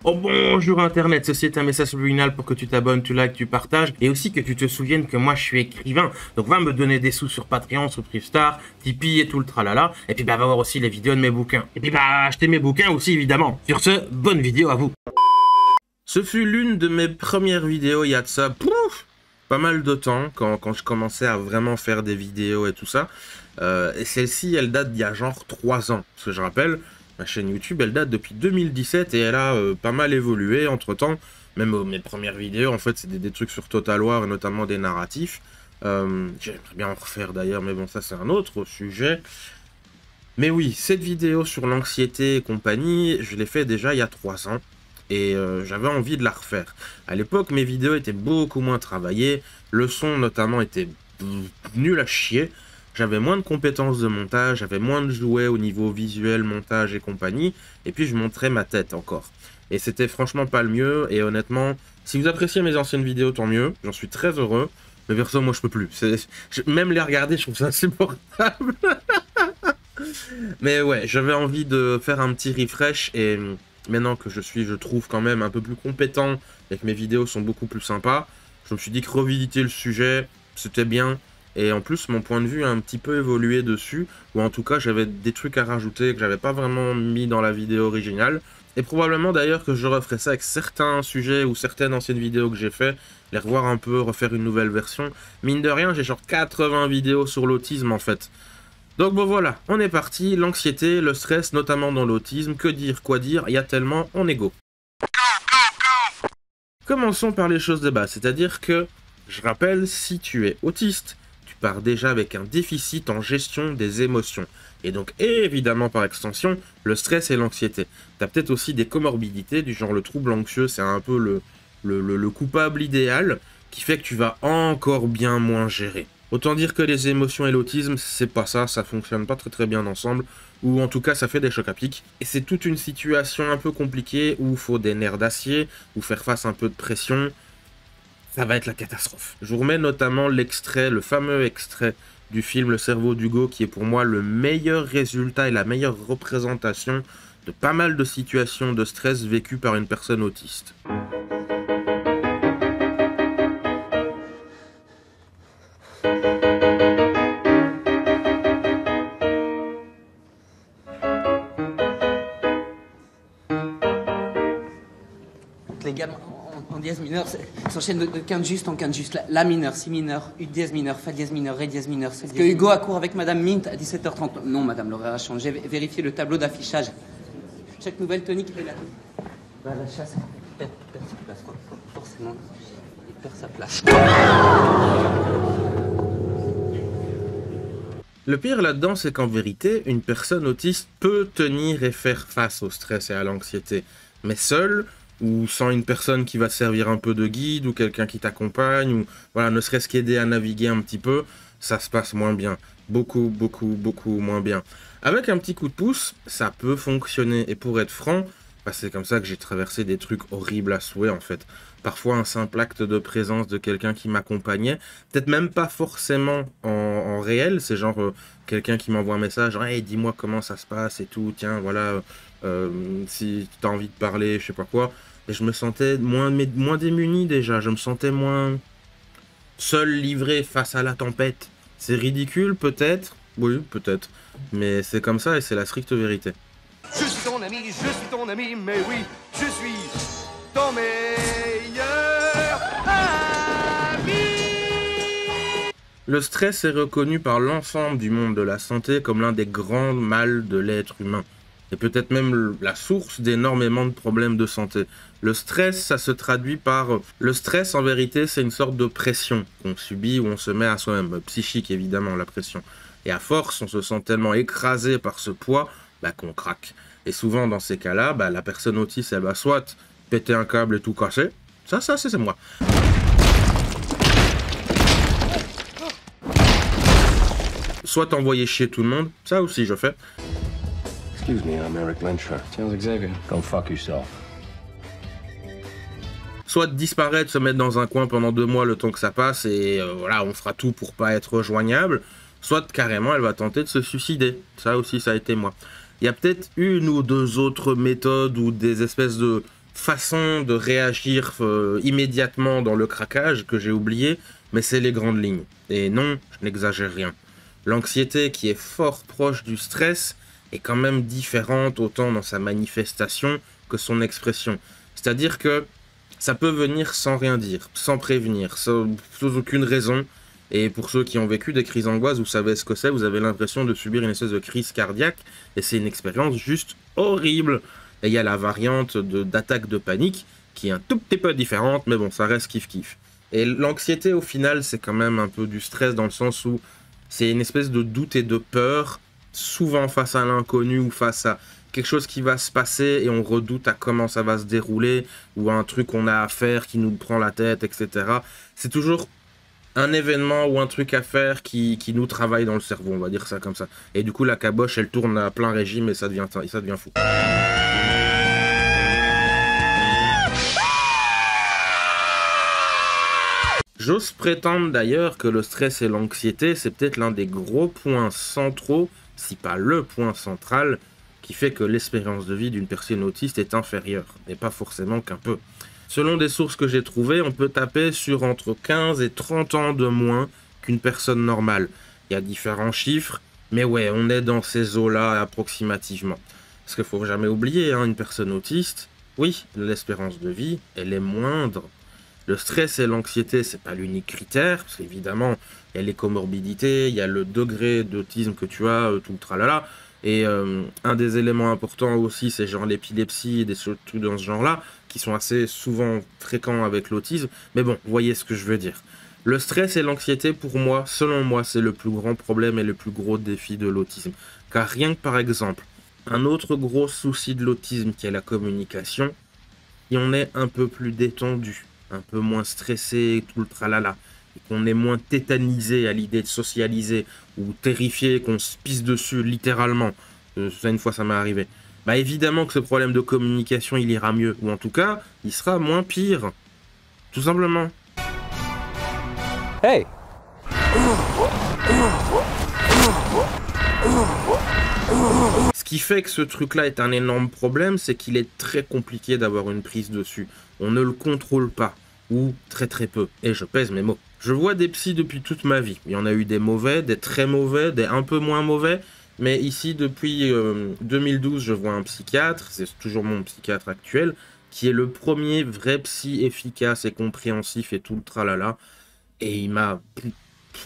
Oh bonjour internet, ceci est un message subliminal pour que tu t'abonnes, tu likes, tu partages et aussi que tu te souviennes que moi je suis écrivain. Donc va me donner des sous sur Patreon, sur Privstar, Tipeee et tout le tralala. Et puis va voir aussi les vidéos de mes bouquins. Et puis acheter mes bouquins aussi évidemment. Sur ce, bonne vidéo à vous. Ce fut l'une de mes premières vidéos il y a de ça, pas mal de temps, quand je commençais à vraiment faire des vidéos et tout ça. Et celle-ci, elle date d'il y a genre 3 ans. Parce que je rappelle, ma chaîne YouTube, elle date depuis 2017 et elle a pas mal évolué entre-temps. Même mes premières vidéos, en fait, c'est des trucs sur Total War et notamment des narratifs. J'aimerais bien en refaire d'ailleurs, mais bon, ça c'est un autre sujet. Mais oui, cette vidéo sur l'anxiété et compagnie, je l'ai fait déjà il y a 3 ans. Et j'avais envie de la refaire. À l'époque, mes vidéos étaient beaucoup moins travaillées. Le son, notamment, était nul à chier. J'avais moins de compétences de montage, j'avais moins de jouets au niveau visuel, montage et compagnie. Et puis, je montrais ma tête encore. Et c'était franchement pas le mieux. Et honnêtement, si vous appréciez mes anciennes vidéos, tant mieux. J'en suis très heureux. Mais perso, moi, je peux plus. Même les regarder, je trouve ça insupportable. Mais ouais, j'avais envie de faire un petit refresh et... Maintenant que je suis, je trouve, quand même un peu plus compétent et que mes vidéos sont beaucoup plus sympas, je me suis dit que revisiter le sujet, c'était bien. Et en plus, mon point de vue a un petit peu évolué dessus, ou en tout cas, j'avais des trucs à rajouter que j'avais pas vraiment mis dans la vidéo originale. Et probablement d'ailleurs que je referai ça avec certains sujets ou certaines anciennes vidéos que j'ai fait, les revoir un peu, refaire une nouvelle version. Mine de rien, j'ai genre 80 vidéos sur l'autisme en fait. Donc bon voilà, on est parti, l'anxiété, le stress, notamment dans l'autisme, que dire, quoi dire, il y a tellement, on est go. Commençons par les choses de base, c'est-à-dire que, je rappelle, si tu es autiste, tu pars déjà avec un déficit en gestion des émotions. Et donc évidemment par extension, le stress et l'anxiété. Tu as peut-être aussi des comorbidités, du genre le trouble anxieux, c'est un peu le coupable idéal, qui fait que tu vas encore bien moins gérer. Autant dire que les émotions et l'autisme, c'est pas ça, ça fonctionne pas très bien ensemble, ou en tout cas ça fait des chocs à pic. Et c'est toute une situation un peu compliquée où il faut des nerfs d'acier, ou faire face à un peu de pression. Ça va être la catastrophe. Je vous remets notamment l'extrait, le fameux extrait du film Le cerveau d'Hugo, qui est pour moi le meilleur résultat et la meilleure représentation de pas mal de situations de stress vécues par une personne autiste. Les gammes en dièse mineur s'enchaînent de quinte juste en quinte juste. La mineur, si mineur, U dièse mineur, Fa dièse mineur, Ré dièse mineur. Est-ce que Hugo a cours avec Madame Mint à 17h30? Non, Madame, l'horaire a changé. Vérifiez le tableau d'affichage. Chaque nouvelle tonique est la... Bah, la chasse perd sa place, quoi. Forcément, il perd sa place. Le pire là-dedans, c'est qu'en vérité, une personne autiste peut tenir et faire face au stress et à l'anxiété. Mais seule, ou sans une personne qui va te servir un peu de guide, ou quelqu'un qui t'accompagne, ou voilà, ne serait-ce qu'aider à naviguer un petit peu, ça se passe moins bien. Beaucoup moins bien. Avec un petit coup de pouce, ça peut fonctionner. Et pour être franc, bah, c'est comme ça que j'ai traversé des trucs horribles à souhait en fait. Parfois un simple acte de présence de quelqu'un qui m'accompagnait, peut-être même pas forcément en réel, c'est genre quelqu'un qui m'envoie un message, genre hey, dis-moi comment ça se passe et tout, tiens voilà, si tu as envie de parler, je sais pas quoi. Et je me sentais moins démuni déjà, je me sentais moins seul, livré face à la tempête. C'est ridicule peut-être, oui peut-être, mais c'est comme ça et c'est la stricte vérité. Je suis ton ami, mais oui, je suis ton meilleur ami. Le stress est reconnu par l'ensemble du monde de la santé comme l'un des grands mâles de l'être humain. Et peut-être même la source d'énormément de problèmes de santé. Le stress, ça se traduit par... Le stress, en vérité, c'est une sorte de pression qu'on subit ou on se met à soi-même. Psychique, évidemment, la pression. Et à force, on se sent tellement écrasé par ce poids qu'on craque. Et souvent, dans ces cas-là, la personne autiste, elle va soit péter un câble et tout casser. Ça, c'est moi. Soit envoyer chier tout le monde. Ça aussi, je fais. Excuse me, I'm Eric Lenstra. Charles Xavier. Go fuck yourself. Soit disparaître, se mettre dans un coin pendant 2 mois le temps que ça passe et voilà, on fera tout pour pas être rejoignable. Soit carrément, elle va tenter de se suicider. Ça aussi, ça a été moi. Il y a peut-être une ou deux autres méthodes ou des espèces de façon de réagir immédiatement dans le craquage que j'ai oublié, mais c'est les grandes lignes. Et non, je n'exagère rien. L'anxiété, qui est fort proche du stress, est quand même différente autant dans sa manifestation que son expression. C'est-à-dire que ça peut venir sans rien dire, sans prévenir, sans aucune raison. Et pour ceux qui ont vécu des crises d'angoisse, vous savez ce que c'est, vous avez l'impression de subir une espèce de crise cardiaque, et c'est une expérience juste horrible. Et il y a la variante d'attaque de panique, qui est un tout petit peu différente, mais bon, ça reste kiff-kiff. Et l'anxiété, au final, c'est quand même un peu du stress, dans le sens où c'est une espèce de doute et de peur, souvent face à l'inconnu ou face à quelque chose qui va se passer et on redoute à comment ça va se dérouler, ou à un truc qu'on a à faire qui nous prend la tête, etc. C'est toujours un événement ou un truc à faire qui nous travaille dans le cerveau, on va dire ça comme ça. Et du coup, la caboche, elle tourne à plein régime et ça devient fou. J'ose prétendre d'ailleurs que le stress et l'anxiété, c'est peut-être l'un des gros points centraux, si pas le point central, qui fait que l'espérance de vie d'une personne autiste est inférieure, et pas forcément qu'un peu. Selon des sources que j'ai trouvées, on peut taper sur entre 15 et 30 ans de moins qu'une personne normale. Il y a différents chiffres, mais ouais, on est dans ces eaux-là approximativement. Parce qu'il faut jamais oublier, hein, une personne autiste, oui, l'espérance de vie, elle est moindre. Le stress et l'anxiété, c'est pas l'unique critère, parce qu'évidemment, il y a les comorbidités, il y a le degré d'autisme que tu as, tout le tralala. Et un des éléments importants aussi, c'est genre l'épilepsie et des trucs dans ce genre-là, qui sont assez souvent fréquents avec l'autisme. Mais bon, vous voyez ce que je veux dire. Le stress et l'anxiété, pour moi, selon moi, c'est le plus grand problème et le plus gros défi de l'autisme. Car rien que par exemple, un autre gros souci de l'autisme qui est la communication, si on est un peu plus détendu, un peu moins stressé, tout le tralala, et qu'on est moins tétanisé à l'idée de socialiser, ou terrifié qu'on se pisse dessus littéralement, ça une fois ça m'est arrivé, bah évidemment que ce problème de communication il ira mieux, ou en tout cas il sera moins pire, tout simplement. Hey! Ce qui fait que ce truc-là est un énorme problème, c'est qu'il est très compliqué d'avoir une prise dessus. On ne le contrôle pas, ou très très peu, et je pèse mes mots. Je vois des psys depuis toute ma vie. Il y en a eu des mauvais, des très mauvais, des un peu moins mauvais, mais ici depuis 2012, je vois un psychiatre, c'est toujours mon psychiatre actuel, qui est le premier vrai psy efficace et compréhensif et tout le tralala, et il m'a...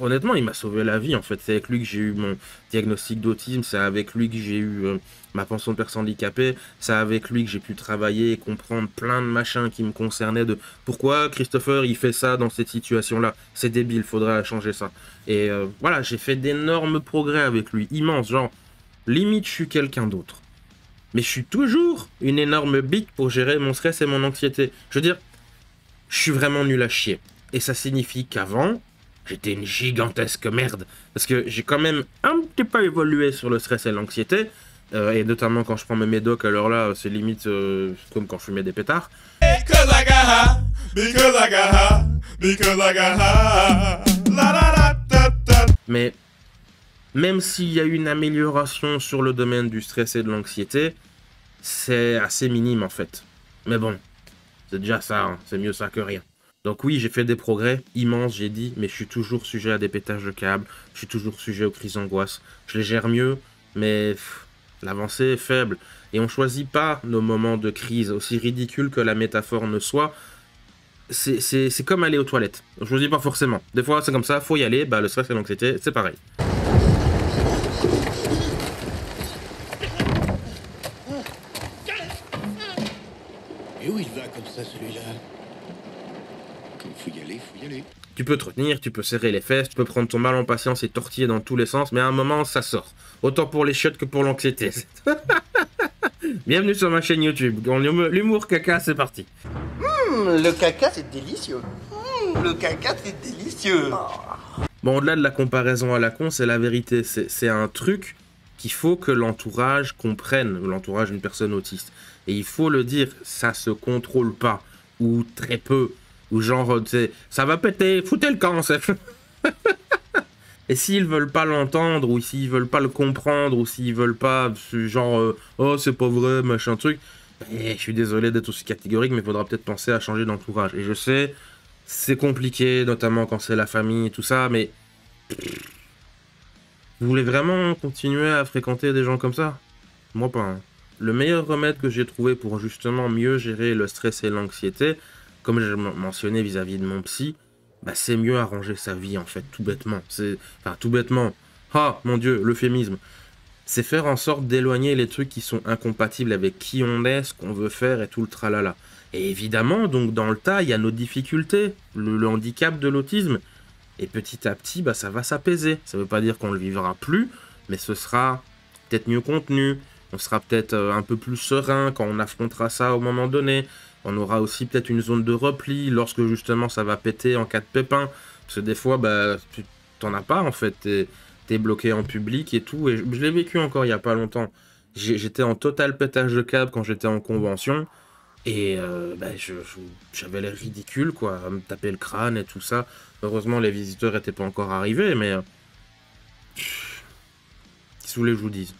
Honnêtement, il m'a sauvé la vie, en fait. C'est avec lui que j'ai eu mon diagnostic d'autisme, c'est avec lui que j'ai eu ma pension de personne handicapée, c'est avec lui que j'ai pu travailler et comprendre plein de machins qui me concernaient de pourquoi Christopher, il fait ça dans cette situation-là. C'est débile, faudrait changer ça. Et voilà, j'ai fait d'énormes progrès avec lui, immenses, genre, limite, je suis quelqu'un d'autre. Mais je suis toujours une énorme bite pour gérer mon stress et mon anxiété. Je veux dire, je suis vraiment nul à chier. Et ça signifie qu'avant... j'étais une gigantesque merde, parce que j'ai quand même un petit peu évolué sur le stress et l'anxiété, et notamment quand je prends mes médocs, alors là, c'est limite comme quand je fumais des pétards. Mais même s'il y a une amélioration sur le domaine du stress et de l'anxiété, c'est assez minime en fait. Mais bon, c'est déjà ça, hein, c'est mieux ça que rien. Donc oui, j'ai fait des progrès immenses, j'ai dit, mais je suis toujours sujet à des pétages de câbles, je suis toujours sujet aux crises d'angoisse. Je les gère mieux, mais l'avancée est faible. Et on choisit pas nos moments de crise, aussi ridicule que la métaphore ne soit. C'est comme aller aux toilettes. Je ne choisis pas forcément. Des fois, c'est comme ça, faut y aller, bah le stress et l'anxiété, c'est pareil. Et où il va comme ça, celui-là? Faut y aller, faut y aller. Tu peux te retenir, tu peux serrer les fesses, tu peux prendre ton mal en patience et tortiller dans tous les sens, mais à un moment, ça sort. Autant pour les chiottes que pour l'anxiété. Bienvenue sur ma chaîne YouTube. L'humour caca, c'est parti. Le caca, c'est délicieux. Le caca, c'est délicieux. Bon, au-delà de la comparaison à la con, c'est la vérité. C'est un truc qu'il faut que l'entourage comprenne, l'entourage d'une personne autiste. Et il faut le dire, ça se contrôle pas, ou très peu. Ou genre, tu sais, ça va péter, foutez le camp, c'est... Et s'ils veulent pas l'entendre, ou s'ils veulent pas le comprendre, ou s'ils veulent pas, genre, oh, c'est pas vrai, machin truc, Et je suis désolé d'être aussi catégorique, mais il faudra peut-être penser à changer d'entourage. Et je sais, c'est compliqué, notamment quand c'est la famille et tout ça, mais... Vous voulez vraiment continuer à fréquenter des gens comme ça? Moi pas, hein. Le meilleur remède que j'ai trouvé pour justement mieux gérer le stress et l'anxiété, comme j'ai mentionné vis-à-vis de mon psy, bah c'est mieux arranger sa vie en fait, tout bêtement. Enfin, tout bêtement. Ah, mon Dieu, l'euphémisme. C'est faire en sorte d'éloigner les trucs qui sont incompatibles avec qui on est, ce qu'on veut faire et tout le tralala. Et évidemment, donc dans le tas, il y a nos difficultés, le handicap de l'autisme. Et petit à petit, bah, ça va s'apaiser. Ça veut pas dire qu'on le vivra plus, mais ce sera peut-être mieux contenu. On sera peut-être un peu plus serein quand on affrontera ça au moment donné. On aura aussi peut-être une zone de repli lorsque justement ça va péter en cas de pépin. Parce que des fois, bah, tu t'en as pas en fait. T'es bloqué en public et tout. Et je l'ai vécu encore il y a pas longtemps. J'étais en total pétage de câble quand j'étais en convention. Et bah, j'avais l'air ridicule, quoi, à me taper le crâne et tout ça. Heureusement, les visiteurs étaient pas encore arrivés, mais... Qu'est-ce que vous voulez que je vous dise?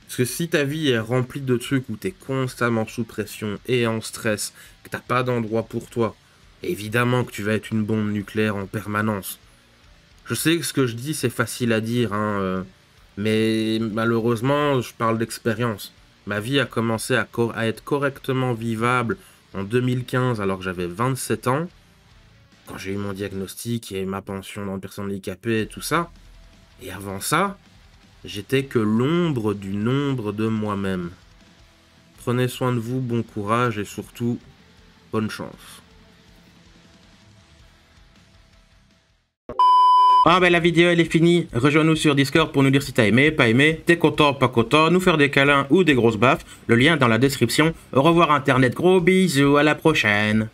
Parce que si ta vie est remplie de trucs où t'es constamment sous pression et en stress, que t'as pas d'endroit pour toi, évidemment que tu vas être une bombe nucléaire en permanence. Je sais que ce que je dis, c'est facile à dire, hein, mais malheureusement, je parle d'expérience. Ma vie a commencé à être correctement vivable en 2015 alors que j'avais 27 ans, quand j'ai eu mon diagnostic et ma pension dans les personnes handicapées et tout ça. Et avant ça, j'étais que l'ombre du nombre de moi-même. Prenez soin de vous, bon courage et surtout, bonne chance. Ah ben la vidéo elle est finie, rejoins-nous sur Discord pour nous dire si t'as aimé, pas aimé, t'es content, pas content, nous faire des câlins ou des grosses baffes, le lien est dans la description. Au revoir internet, gros bisous, à la prochaine.